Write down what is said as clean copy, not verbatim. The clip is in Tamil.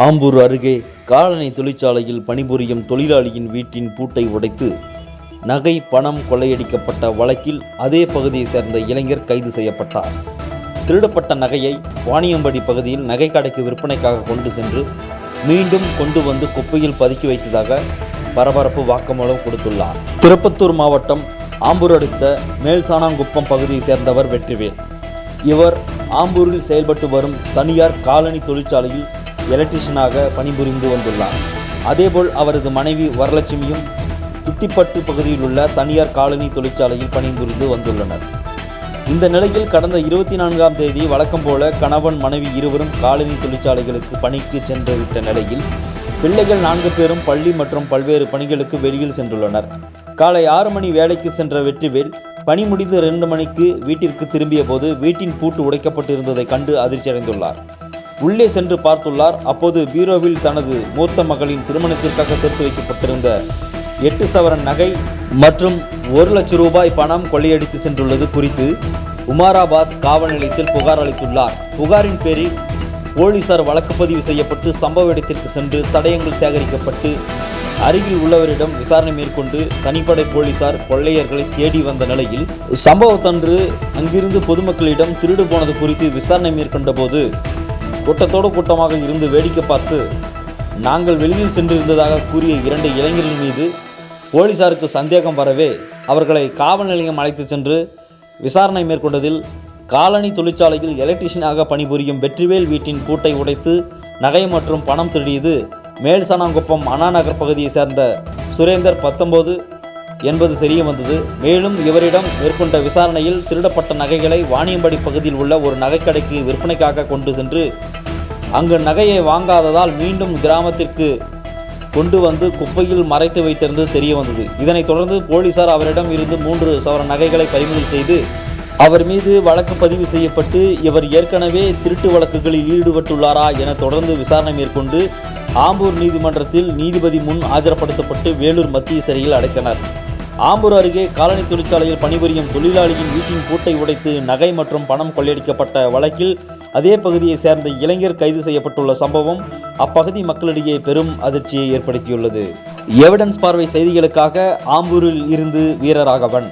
ஆம்பூர் அருகே காலணி தொழிற்சாலையில் பணிபுரியும் தொழிலாளியின் வீட்டின் பூட்டை உடைத்து நகை பணம் கொள்ளையடிக்கப்பட்ட வழக்கில் அதே பகுதியை சேர்ந்த இளைஞர் கைது செய்யப்பட்டார். திருடப்பட்ட நகையை வாணியம்படி பகுதியில் நகை கடைக்கு விற்பனைக்காக கொண்டு சென்று மீண்டும் கொண்டு வந்து குப்பையில் பதுக்கி வைத்ததாக பரபரப்பு வாக்குமூலம் கொடுத்துள்ளார். திருப்பத்தூர் மாவட்டம் ஆம்பூர் அடுத்த மேல்சானாங்குப்பம் பகுதியை சேர்ந்தவர் வெற்றிவேல். இவர் ஆம்பூரில் செயல்பட்டு வரும் தனியார் காலணி தொழிற்சாலையில் எலக்ட்ரிஷியனாக பணிபுரிந்து வந்துள்ளார். அதேபோல் அவரது மனைவி வரலட்சுமியும் துத்திப்பட்டு பகுதியில் உள்ள தனியார் காலனி தொழிற்சாலையில் பணிபுரிந்து வந்துள்ளனர். இந்த நிலையில் கடந்த 24ஆம் தேதி வழக்கம் போல கணவன் மனைவி இருவரும் காலனி தொழிற்சாலைகளுக்கு பணிக்கு சென்றுவிட்ட நிலையில் பிள்ளைகள் 4 பேரும் பள்ளி மற்றும் பல்வேறு பணிகளுக்கு வெளியில் சென்றுள்ளனர். காலை 6 மணி வேலைக்கு சென்ற வெற்றிவேல் பணி முடிந்து 2 மணிக்கு வீட்டிற்கு திரும்பிய போது வீட்டின் பூட்டு உடைக்கப்பட்டிருந்ததை கண்டு அதிர்ச்சியடைந்துள்ளார். உள்ளே சென்று பார்த்துள்ளார். அப்போது பீரோவில் தனது மூத்த மகளின் திருமணத்திற்காக சேர்த்து வைக்கப்பட்டிருந்த 8 சவரன் நகை மற்றும் 1 லட்சம் ரூபாய் பணம் கொள்ளையடித்து சென்றுள்ளது குறித்து உமாராபாத் காவல் நிலையத்தில் புகார் அளித்துள்ளார். புகாரின் பேரில் போலீசார் வழக்கு பதிவு செய்யப்பட்டு சம்பவ இடத்திற்கு சென்று தடயங்கள் சேகரிக்கப்பட்டு அருகில் உள்ளவரிடம் விசாரணை மேற்கொண்டு தனிப்படை போலீசார் கொள்ளையர்களை தேடி வந்த நிலையில் சம்பவத்தன்று அங்கிருந்து பொதுமக்களிடம் திருடு போனது குறித்து விசாரணை மேற்கொண்ட போது கூட்டத்தோடு கூட்டமாக இருந்து வேடிக்கை பார்த்து நாங்கள் வெளியில் சென்றிருந்ததாக கூறிய 2 இளைஞர்கள் மீது போலீசாருக்கு சந்தேகம் வரவே அவர்களை காவல் நிலையம் அழைத்து சென்று விசாரணை மேற்கொண்டதில் காலனி தொழிற்சாலையில் எலக்ட்ரிஷியனாக பணிபுரியும் வெற்றிவேல் வீட்டின் பூட்டை உடைத்து நகை மற்றும் பணம் திருடியது மேல்சானாங்குப்பம் அண்ணா நகர் பகுதியை சேர்ந்த சுரேந்தர் 19 என்பது தெரிய வந்தது. மேலும் இவரிடம் மேற்கொண்ட விசாரணையில் திருடப்பட்ட நகைகளை வாணியம்படி பகுதியில் உள்ள ஒரு நகைக்கடைக்கு விற்பனைக்காக கொண்டு சென்று அங்கு நகையை வாங்காததால் மீண்டும் கிராமத்திற்கு கொண்டு வந்து குப்பையில் மறைத்து வைத்திருந்தது தெரிய வந்தது. இதனைத் தொடர்ந்து போலீசார் அவரிடம் இருந்து 3 சவரன் நகைகளை பறிமுதல் செய்து அவர் மீது வழக்கு பதிவு செய்யப்பட்டு இவர் ஏற்கனவே திருட்டு வழக்குகளில் ஈடுபட்டுள்ளாரா என தொடர்ந்து விசாரணை மேற்கொண்டு ஆம்பூர் நீதிமன்றத்தில் நீதிபதி முன் ஆஜர்படுத்தப்பட்டு வேலூர் மத்திய சிறையில் அடைத்தனர். ஆம்பூர் அருகே காலனி தொழிற்சாலையில் பணிபுரியும் தொழிலாளியின் வீட்டின் பூட்டை உடைத்து நகை மற்றும் பணம் கொள்ளையடிக்கப்பட்ட வழக்கில் அதே பகுதியை சேர்ந்த இளைஞர் கைது செய்யப்பட்டுள்ள சம்பவம் அப்பகுதி மக்களிடையே பெரும் அதிர்ச்சியை ஏற்படுத்தியுள்ளது. எவிடன்ஸ் பார்வை செய்திகளுக்காக ஆம்பூரில் இருந்து வீரராகவன்.